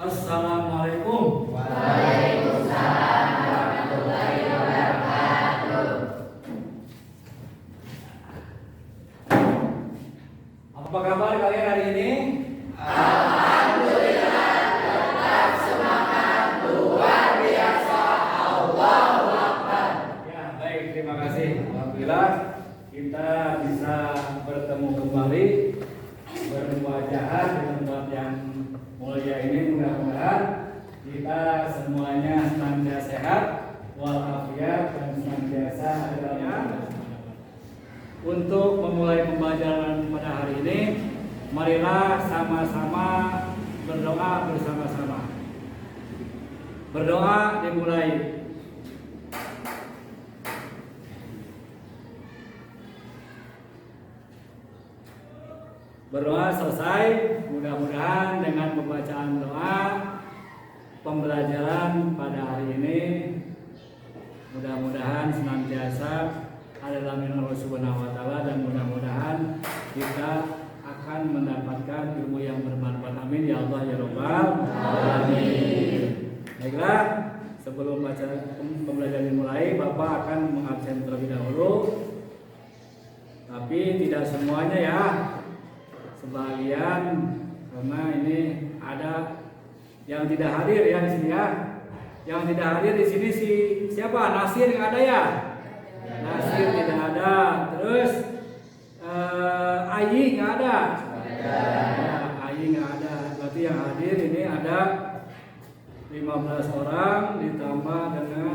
Assalamualaikum. Waalaikumsalam warahmatullahi wabarakatuh. Apa kabar kalian hari ini? Alhamdulillah, tetap semangat, luar biasa. Allahu Akbar. Ya, baik, terima kasih. Alhamdulillah kita bisa bertemu kembali bermuajahan di tempat yang mulia ini. Mudah-mudahan kita semuanya senantiasa sehat walafiat dan senantiasa ada dalam. Untuk memulai pembelajaran pada hari ini, marilah sama-sama berdoa bersama-sama. Berdoa dimulai. Berdoa selesai, mudah-mudahan dengan pembacaan doa pembelajaran pada hari ini mudah-mudahan senantiasa ada dalam Allah Subhanahu wa taala, dan mudah-mudahan kita akan mendapatkan ilmu yang bermanfaat. Amin ya Allah ya Rabbal alamin. Baiklah, sebelum pembelajaran dimulai, Bapak akan mengabsen terlebih dahulu. Tapi tidak semuanya ya. Sebagian, karena ini ada yang tidak hadir ya di sini ya. Yang tidak hadir di sini siapa? Nasir yang ada ya? Nasir tidak ada. Terus Ayi nggak ada. Ya, Ayi nggak ada. Berarti yang hadir ini ada 15 orang ditambah dengan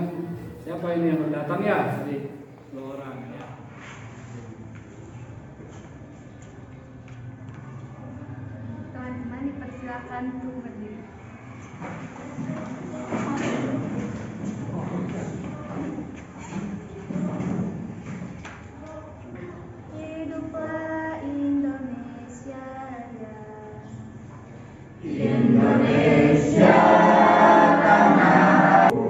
siapa ini yang berdatang ya? Tadi 2 orang ya. Teman-teman dipersilakan untuk berdiri. Hiduplah Indonesia Raya. Indonesia tanahku,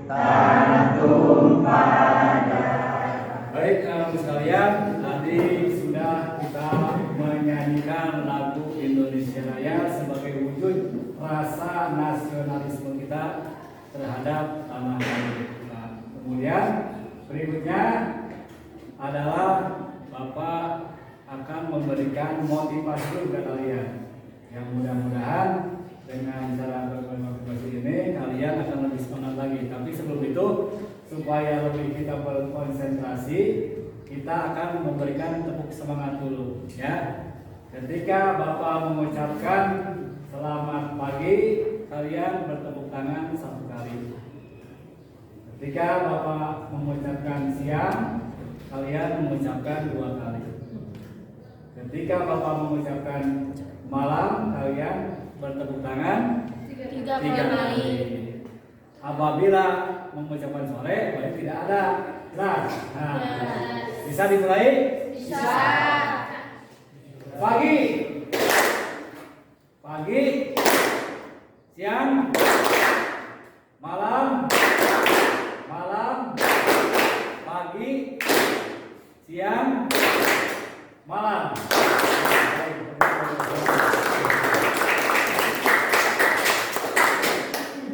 tanah tumpah darah. Baik, anak sekalian, tadi sudah kita menyanyikan lagu Indonesia Raya sebagai wujud rasa nasionalisme kita terhadap tanah air. Nah, kemudian berikutnya adalah Bapak akan memberikan motivasi kepada kalian, yang mudah-mudahan dengan cara bermotivasi ini kalian akan lebih semangat lagi. Tapi sebelum itu, supaya lebih kita berkonsentrasi, kita akan memberikan tepuk semangat dulu ya. Ketika Bapak mengucapkan selamat pagi, kalian bertepuk tangan 1 kali. Ketika Bapak mengucapkan siang, kalian mengucapkan 2 kali. Ketika Bapak mengucapkan malam, kalian bertepuk tangan 3 kali. Apabila mengucapkan sore, berarti tidak ada. Nah, bisa dimulai? Bisa. Pagi, siang, malam, pagi, siang, malam.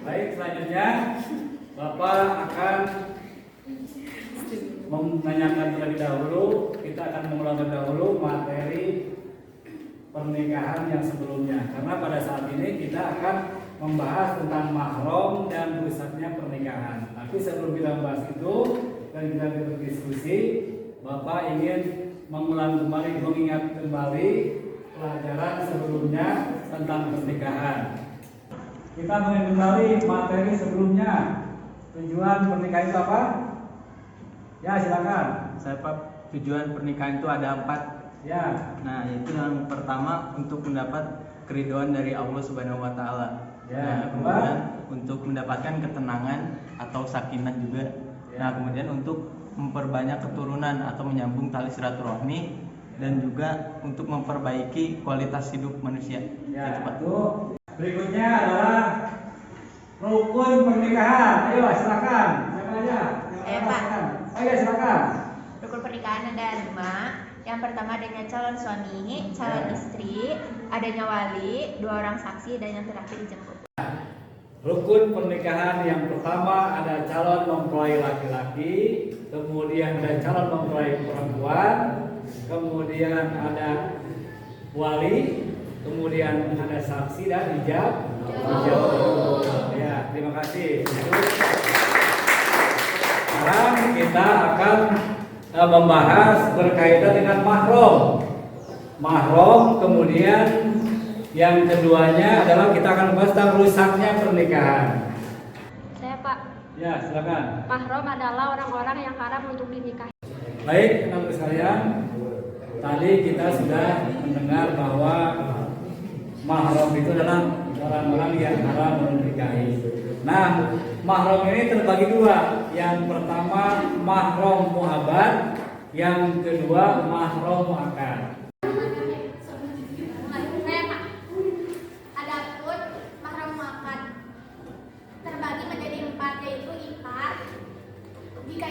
Baik, selanjutnya Bapak akan menanyakan terlebih dahulu. Kita akan mengulang dahulu materi pernikahan yang sebelumnya, karena pada saat ini kita akan membahas tentang mahram dan rusaknya pernikahan. Tapi sebelum kita membahas itu dan kita berdiskusi, Bapak ingin mengulang kembali, mengingat kembali pelajaran sebelumnya tentang pernikahan. Kita mengenali materi sebelumnya. Tujuan pernikahan itu apa? Ya, silakan. Saya Pak, tujuan pernikahan itu ada 4. Ya. Nah, itu yang pertama untuk mendapat keridhaan dari Allah Subhanahu wa taala. Ya, Nah, kedua? kemudian untuk mendapatkan ketenangan atau sakinah juga. Ya. Nah, kemudian untuk memperbanyak keturunan atau menyambung tali silaturahmi, dan juga untuk memperbaiki kualitas hidup manusia. Ya, Itu, Pak. itu. Berikutnya adalah rukun pernikahan. Ayo silakan. Siapa aja? Pak. Oh ya, silakan. Rukun pernikahan ada 5. Yang pertama adanya calon suami, calon istri, adanya wali, 2 orang saksi, dan yang terakhir dijemput. Rukun pernikahan yang pertama ada calon mempelai laki-laki, kemudian ada calon mempelai perempuan, kemudian ada wali, kemudian ada saksi dan ijab. Ya, terima kasih. Sekarang kita akan membahas berkaitan dengan mahram. Mahram, kemudian yang keduanya adalah kita akan membahas tentang rusaknya pernikahan. Saya Pak. Ya, silakan. Mahram adalah orang-orang yang haram untuk dinikahi. Baik, teman-teman sekalian, tadi kita sudah mendengar bahwa mahram itu adalah orang-orang yang haram menikahi. Nah, mahram ini terbagi dua. Yang pertama mahram muhabbat, yang kedua mahram muakkad. Saya Pak. Adapun mahram muakkad terbagi menjadi 4, yaitu ikhar jika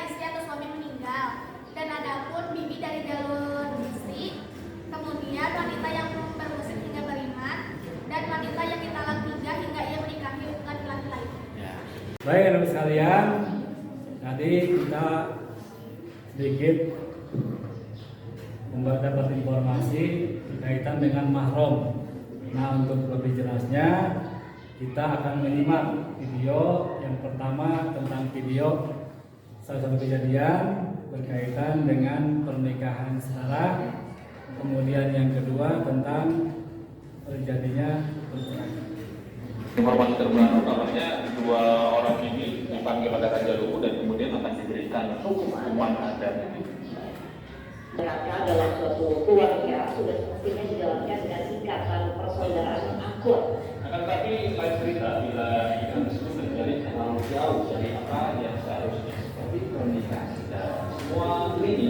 istri atau suami meninggal, dan adapun bibi dari jalur istri, kemudian wanita yang bermuslim hingga beriman, dan wanita yang ditalak 3 hingga ia menikahi laki-laki lain. Baik, teman-teman sekalian, tadi kita sedikit dapat informasi berkaitan dengan mahram. Nah, untuk lebih jelasnya kita akan menyimak video yang pertama tentang video salah satu kejadian berkaitan dengan pernikahan setara, kemudian yang kedua tentang terjadinya perceraian. Informasi terbaru kabarnya 2 orang ini dipanggil pada Raja Luwu dan kemudian akan diberikan hukuman adat. Mereka dalam suatu keluarga sudah semestinya dijalankan dengan ikatan persaudaraan yang akur. Akan tetapi lain cerita bila ikatan tersebut terjalin terlalu jauh dari apa yang seharusnya, seperti pernikahan saudara. Semua ini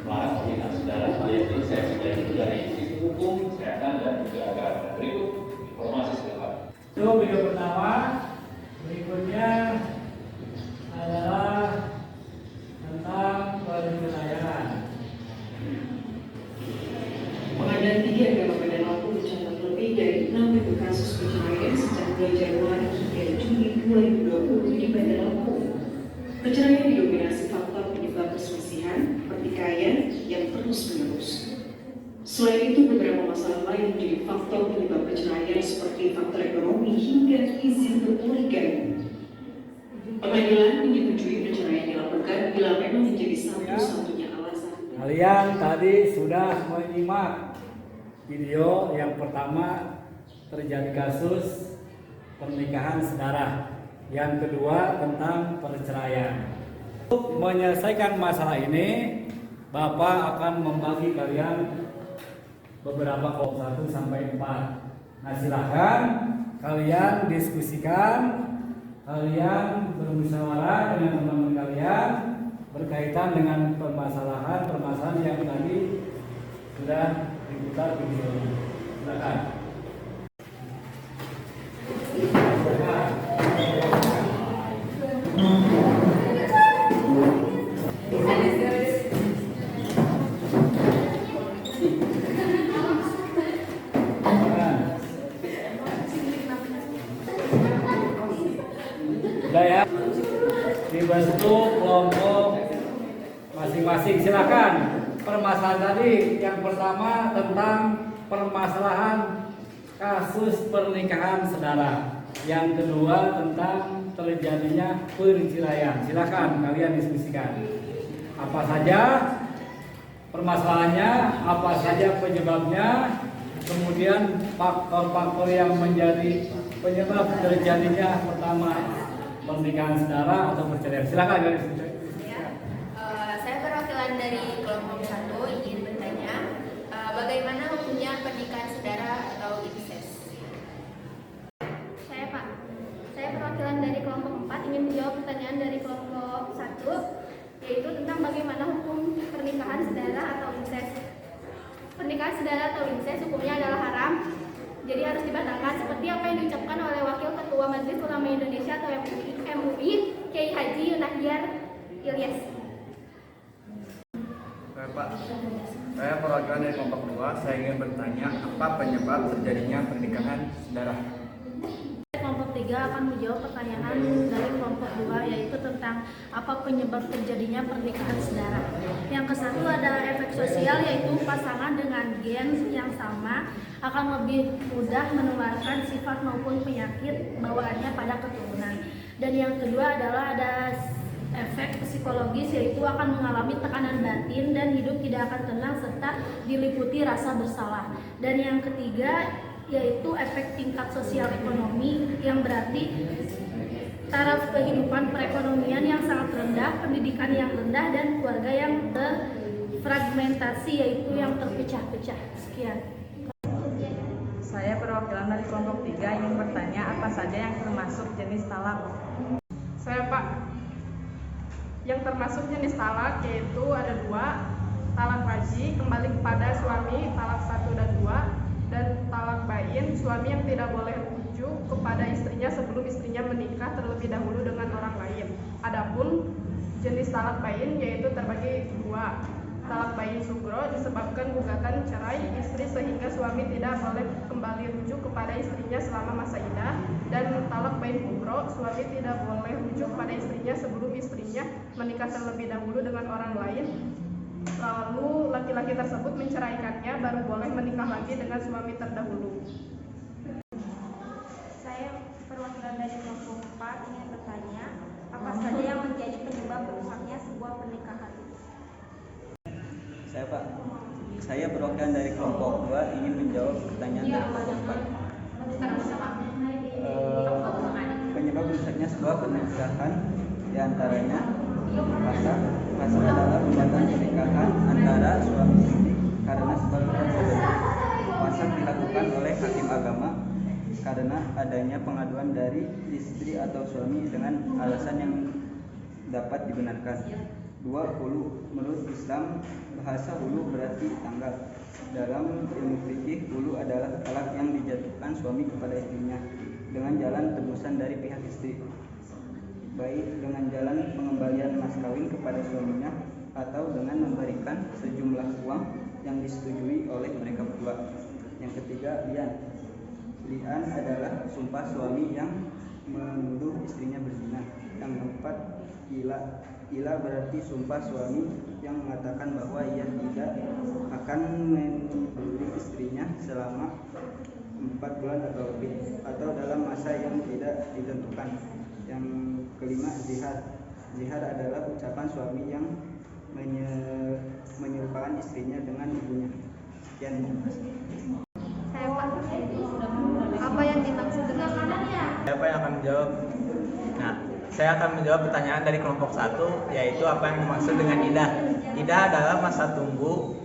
melarang pernikahan saudara, alias incest, dari sisi hukum, kesehatan, dan juga agama. Berikut informasi selengkapnya. Itu video pertama. Berikutnya adalah tentang perceraian. Pengadilan Tinggi Agama Medan Lampung mencatat lebih dari 6.000 kasus perceraian sejak bulan Januari hingga Juni 2020 di Medan Lampung. Perceraian didominasi faktor penyebab perselisihan, pertikaian yang terus-menerus. Selain itu, beberapa masalah lain menjadi faktor penyebab perceraian seperti faktor ekonomi hingga izin berpoligami. Pengadilan menyetujui perceraian dilakukan bila memang menjadi satu-satunya alasan. Kalian tadi sudah menyimak video yang pertama terjadi kasus pernikahan saudara, yang kedua tentang perceraian. Untuk menyelesaikan masalah ini, Bapak akan membagi kalian beberapa kelompok 1 sampai 4. Nah, silakan kalian diskusikan, kalian bermusyawarah dengan teman-teman kalian berkaitan dengan permasalahan yang tadi sudah diputar videonya. Silakan. Sudah ya, dibentuk kelompok masing-masing. Silakan. Permasalahan tadi yang pertama tentang permasalahan kasus pernikahan saudara, yang kedua tentang terjadinya perceraian. Silakan kalian diskusikan. Apa saja permasalahannya, apa saja penyebabnya, kemudian faktor-faktor yang menjadi penyebab terjadinya pertama pernikahan saudara atau perceraian. Silakan kalian diskusikan. Saya perwakilan dari kelompok 1 ingin bertanya, bagaimana hukumnya pernikahan saudara atau incest? Saya Pak. Saya perwakilan dari kelompok 4 ingin menjawab pertanyaan dari kelompok 1, yaitu tentang bagaimana hukum pernikahan saudara atau incest. Pernikahan saudara atau incest hukumnya adalah haram, jadi harus dibatalkan seperti apa yang diucapkan oleh Wakil Ketua Majelis Ulama Indonesia atau MUI, Kiai Haji Yunahyar Ilyas. Pak, saya perwakilan dari kelompok 2. Saya ingin bertanya, apa penyebab terjadinya pernikahan saudara? Kelompok akan menjawab pertanyaan dari kelompok 2, yaitu tentang apa penyebab terjadinya pernikahan sedara. Yang ke-1 ada efek sosial, yaitu pasangan dengan gen yang sama akan lebih mudah menularkan sifat maupun penyakit bawaannya pada keturunan. Dan yang kedua adalah ada efek psikologis, yaitu akan mengalami tekanan batin dan hidup tidak akan tenang serta diliputi rasa bersalah. Dan yang ketiga yaitu efek tingkat sosial ekonomi, yang berarti taraf kehidupan perekonomian yang sangat rendah, pendidikan yang rendah, dan keluarga yang terfragmentasi, yaitu yang terpecah-pecah. Sekian. Saya perwakilan dari kelompok 3 ingin bertanya apa saja yang termasuk jenis talak. Saya Pak, yang termasuk jenis talak yaitu ada 2, talak raji kembali kepada suami, talak 1 dan 2, dan talak bain, suami yang tidak boleh rujuk kepada istrinya sebelum istrinya menikah terlebih dahulu dengan orang lain. Adapun jenis talak bain yaitu terbagi 2. Talak bain sugro disebabkan gugatan cerai istri sehingga suami tidak boleh kembali rujuk kepada istrinya selama masa iddah, dan talak bain kubro, suami tidak boleh rujuk kepada istrinya sebelum istrinya menikah terlebih dahulu dengan orang lain, lalu laki-laki tersebut menceraikannya baru boleh menikah lagi dengan suami terdahulu. Saya perwakilan dari kelompok 4 ingin bertanya apa saja yang menjadi penyebab rusaknya sebuah pernikahan. Saya Pak, saya perwakilan dari kelompok 2 ingin menjawab pertanyaan dari kelompok 4. Penyebab rusaknya sebuah pernikahan diantaranya pasal adalah pembatal pernikahan antara suami istri karena sebab tertentu. Pasal dilakukan oleh hakim agama karena adanya pengaduan dari istri atau suami dengan alasan yang dapat dibenarkan. 2. Hulu. Menurut Islam, bahasa hulu berarti tanggal. Dalam ilmu fikih, hulu adalah talak yang dijatuhkan suami kepada istrinya dengan jalan tebusan dari pihak istri, baik dengan jalan pengembalian mas kawin kepada suaminya atau dengan memberikan sejumlah uang yang disetujui oleh mereka berdua. Yang ketiga, lian. Lian adalah sumpah suami yang menuduh istrinya berzina. Yang keempat, ila. Ila berarti sumpah suami yang mengatakan bahwa ia tidak akan meniduri istrinya selama 4 bulan atau lebih atau dalam masa yang tidak ditentukan. Yang kelima, zihar. Zihar adalah ucapan suami yang menyerupakan istrinya dengan ibunya. Sekian. Saya Pak, apa yang dimaksud dengan Siapa yang akan menjawab? Nah, saya akan menjawab pertanyaan dari kelompok 1, yaitu apa yang dimaksud dengan iddah. Iddah adalah masa tunggu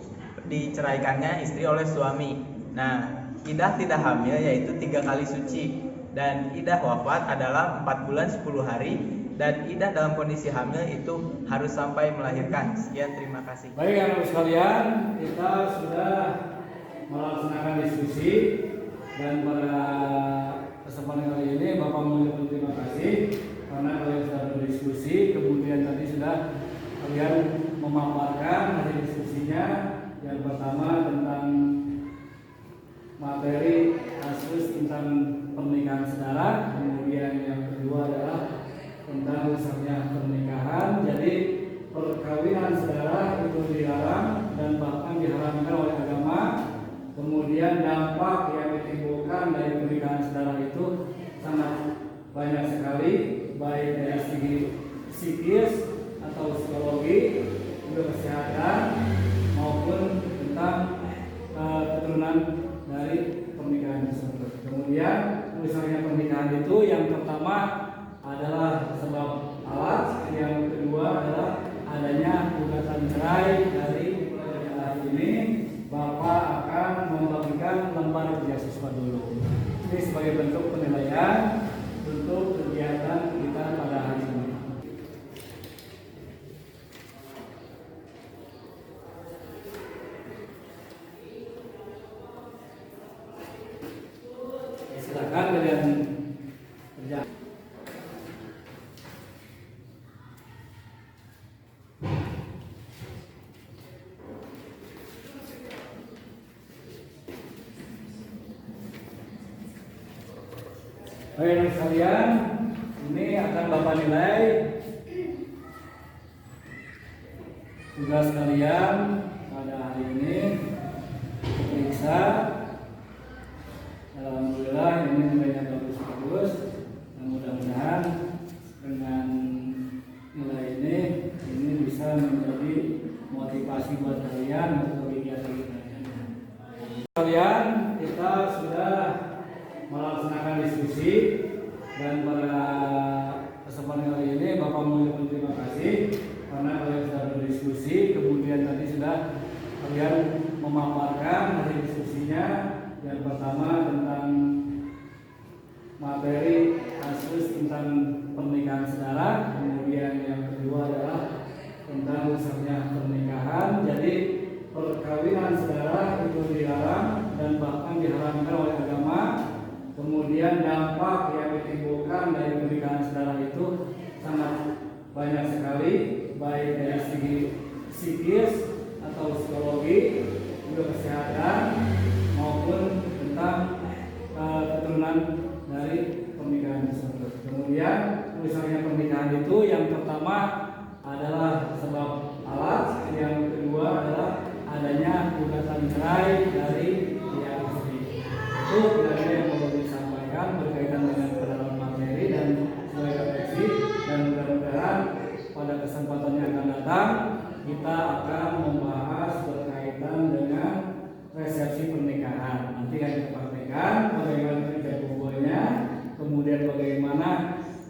diceraikannya istri oleh suami. Nah, iddah tidak hamil yaitu 3 kali suci, dan iddah wafat adalah 4 bulan 10 hari, dan iddah dalam kondisi hamil itu harus sampai melahirkan. Sekian, terima kasih. Baik anak sekalian, kita sudah melaksanakan diskusi, dan pada kesempatan kali ini Bapak mengucapkan terima kasih karena kalian sudah berdiskusi, kemudian tadi sudah kalian memaparkan hasil diskusinya. Yang pertama tentang materi kasus tentang pernikahan sedara, kemudian yang kedua adalah tentang rusaknya pernikahan. Jadi perkawinan sedara itu dilarang dan bahkan diharamkan oleh agama. Kemudian dampak yang ditimbulkan dari pernikahan sedara itu sangat banyak sekali, baik dari segi psikis atau psikologi, juga kesehatan maupun tentang keturunan dari pernikahan tersebut. Kemudian rusaknya pernikahan itu yang pertama adalah sebab alat, yang kedua adalah adanya gugatan cerai dari pernikahan ini. Bapak akan membagikan lembar beasiswa dulu. Ini sebagai bentuk penilaian untuk kegiatan kita pada hari ini. Silakan kalian kerja. Baik anak sekalian, ini akan Bapak nilai tugas kalian pada hari ini. Periksa. Alhamdulillah ini nilainya bagus-bagus. Dan mudah-mudahan dengan nilai ini bisa menjadi motivasi buat kalian untuk kegiatan kalian. Kalian kita sudah melaksanakan diskusi dan pada kesempatan kali ini Bapak mengucapkan terima kasih karena kalian sudah berdiskusi, kemudian tadi sudah kalian memaparkan hasil diskusinya. Yang pertama tentang materi kasus tentang pernikahan saudara, kemudian yang kedua adalah tentang rusaknya pernikahan. Jadi perkawinan saudara itu dilarang dan bahkan diharamkan oleh agama. Kemudian dampak yang ditimbulkan dari pernikahan saudara itu sangat banyak sekali, baik dari segi psikis atau psikologi, juga kesehatan maupun tentang keturunan dari pernikahan tersebut. Kemudian rusaknya pernikahan itu yang pertama adalah sebab alat, yang kedua adalah adanya gugatan cerai dari pihak istri. Itu kira-kira yang perlu disampaikan berkaitan dengan pendalaman materi dan sebagai refleksi, dan mudah-mudahan pada kesempatan yang akan datang kita akan membahas berkaitan dengan resepsi pernikahan. Nanti akan kita praktekkan bagaimana kerja kumpulnya, kemudian bagaimana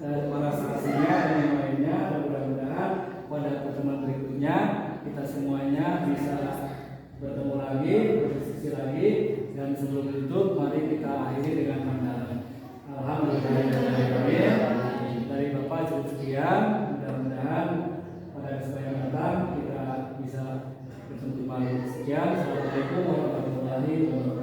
para saksinya dan yang lainnya, dan mudah-mudahan pada pertemuan berikutnya kita semuanya bisa bertemu lagi, berdiskusi lagi, dan sebelum tutup mari kita akhiri dengan hamdalah. Alhamdulillah dari Bapak cukup sekian. Mudah-mudahan pada kesempatan yang datang kita bisa bertemu kembali. Sekian. Assalamualaikum warahmatullahi wabarakatuh.